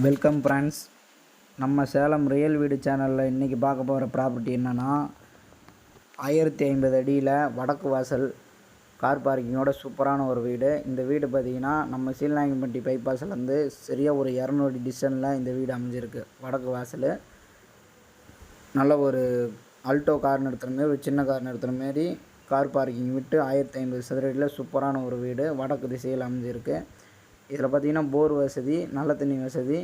Welcome friends. நம்ம Salem real வீடு சேனலில் இன்றைக்கி பார்க்க போகிற ப்ராப்பர்ட்டி என்னென்னா 1050 அடியில் வடக்கு வாசல் கார் பார்க்கிங்கோட சூப்பரான ஒரு வீடு. இந்த வீடு பார்த்திங்கன்னா நம்ம சீலநாயக்கன்பட்டி பைபாஸ்லேருந்து சரியாக ஒரு 200 அடி டிஸ்டன்ஸில் இந்த வீடு அமைஞ்சிருக்கு. வடக்கு வாசல் நல்ல ஒரு அல்டோ கார் நிறுத்துகிற மாரி, ஒரு சின்ன கார் நிறுத்துகிற மாரி கார் பார்க்கிங் விட்டு 1050 சதுர அடியில் சூப்பரான ஒரு வீடு வடக்கு திசையில் அமைஞ்சிருக்கு. இதில் பார்த்திங்கன்னா போர் வசதி, நல்ல தண்ணி வசதி,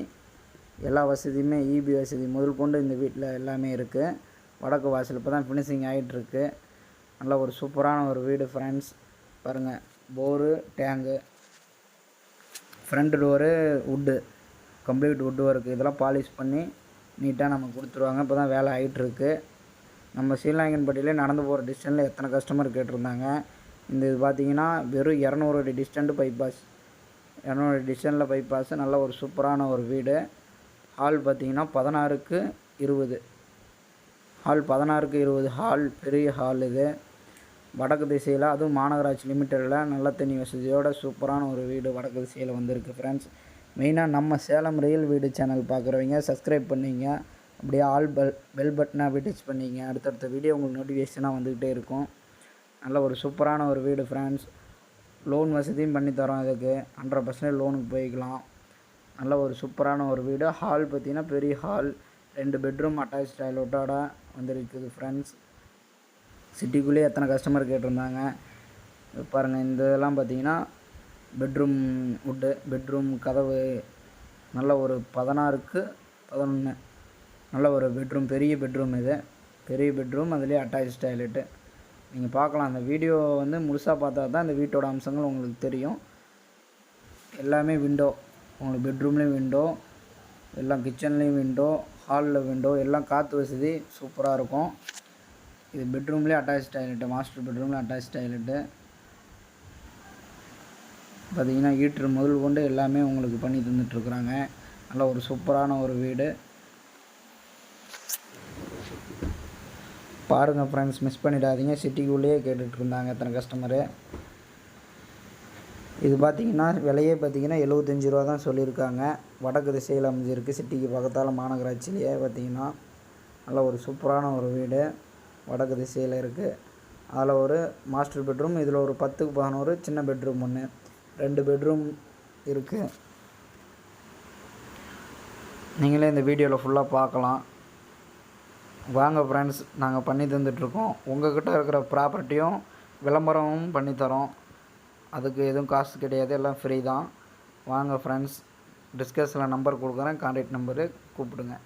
எல்லா வசதியுமே இபி வசதி முதல் கொண்டு இந்த வீட்டில் எல்லாமே இருக்குது. வடக்கு வாசல் இப்போ தான் ஃபினிஷிங் ஆகிட்டுருக்கு. நல்ல ஒரு சூப்பரான ஒரு வீடு ஃப்ரெண்ட்ஸ். பாருங்கள், bore, tank, front door wood, complete wood work, இதெல்லாம் பாலிஷ் பண்ணி நீட்டாக நமக்கு கொடுத்துருவாங்க. இப்போ தான் வேலை ஆகிட்டுருக்கு. நம்ம சீலநாயக்கன்பட்டியிலே நடந்து போகிற டிஸ்டன்ஸில் எத்தனை கஸ்டமர் கேட்டிருந்தாங்க. இந்த இது பார்த்திங்கன்னா வெறும் 200 அடி டிஸ்டன்ட்டு பைபாஸ், 200 அடி டிஸ்டன்ஸில் பைபாஸ். நல்ல ஒரு சூப்பரான ஒரு வீடு. ஹால் பார்த்திங்கன்னா 16க்கு 20, ஹால் 16க்கு 20 ஹால், பெரிய ஹால் இது. வடக்கு திசையில், அதுவும் மாநகராட்சி லிமிட்டடில் நல்ல தண்ணி வசதியோட சூப்பரான ஒரு வீடு வடக்கு திசையில் வந்திருக்கு ஃப்ரெண்ட்ஸ். மெயினாக நம்ம சேலம் ரியல் வீடு சேனல் பார்க்குறவங்க சப்ஸ்கிரைப் பண்ணிங்க, அப்படியே ஆல் பெல் பட்டனை அப்படியே டச் பண்ணிங்க. அடுத்தடுத்த வீடியோ உங்களுக்கு நோட்டிஃபிகேஷனாக வந்துக்கிட்டே இருக்கும். நல்ல ஒரு சூப்பரான ஒரு வீடு ஃப்ரெண்ட்ஸ். லோன் வசதியும் பண்ணித்தரோம். இதுக்கு 100% லோனுக்கு போய்க்கலாம். நல்ல ஒரு சூப்பரான ஒரு வீடு. ஹால் பார்த்திங்கன்னா பெரிய ஹால், 2 பெட்ரூம் அட்டாச் டாய்லெட்டோட வந்துருக்குது ஃப்ரெண்ட்ஸ். சிட்டிக்குள்ளேயே எத்தனை கஸ்டமர் கேட்டிருந்தாங்க பாருங்கள். இந்த இதெல்லாம் பார்த்திங்கன்னா பெட்ரூம் வுட்டு, பெட்ரூம் கதவு நல்ல ஒரு 16க்கு 11, நல்ல ஒரு பெட்ரூம், பெரிய பெட்ரூம் இது, பெரிய பெட்ரூம், அதுலேயே அட்டாச் டாய்லெட்டு. நீங்கள் பார்க்கலாம். அந்த வீடியோ வந்து முழுசாக பார்த்தா தான் இந்த வீட்டோட அம்சங்கள் உங்களுக்கு தெரியும். எல்லாமே விண்டோ, உங்களுக்கு பெட்ரூம்லேயும் விண்டோ, எல்லாம் கிச்சன்லேயும் விண்டோ, ஹாலில் விண்டோ, எல்லாம் காற்று வசதி சூப்பராக இருக்கும். இது பெட்ரூம்லேயே அட்டாச் டாய்லெட்டு, மாஸ்டர் பெட்ரூமில் அட்டாச் டாய்லெட்டு. பார்த்திங்கன்னா ஹீட்ரு முதல் கொண்டு எல்லாமே உங்களுக்கு பண்ணி தந்துட்டுருக்குறாங்க. நல்ல ஒரு சூப்பரான ஒரு வீடு. பாருங்கள் ஃப்ரெண்ட்ஸ், மிஸ் பண்ணிடாதீங்க. சிட்டிக்குள்ளேயே கேட்டுட்ருந்தாங்க எத்தனை கஸ்டமரு. இது பார்த்திங்கன்னா விலையே பார்த்திங்கன்னா 75 ரூபா தான் சொல்லியிருக்காங்க. வடக்கு திசையில் அமைஞ்சிருக்கு, சிட்டிக்கு பக்கத்தால் மாநகராட்சியிலேயே. பார்த்திங்கன்னா நல்ல ஒரு சூப்பரான ஒரு வீடு வடக்கு திசையில் இருக்குது. அதில் ஒரு மாஸ்டர் பெட்ரூம், இதில் ஒரு 10க்கு 11 சின்ன பெட்ரூம் ஒன்று, 2 பெட்ரூம் இருக்குது. நீங்களே இந்த வீடியோவில் ஃபுல்லாக பார்க்கலாம். வாங்க ஃப்ரெண்ட்ஸ், நாங்கள் பண்ணி தந்துட்டுருக்கோம். உங்கள்கிட்ட இருக்கிற ப்ராப்பர்ட்டியும் விளம்பரமும் பண்ணித்தரோம். அதுக்கு எதுவும் காசு கிடையாது, எல்லாம் ஃப்ரீ தான். வாங்க ஃப்ரெண்ட்ஸ், டிஸ்கஸில் நம்பர் கொடுக்குறேன், கான்டாக்ட் நம்பரு கூப்பிடுங்க.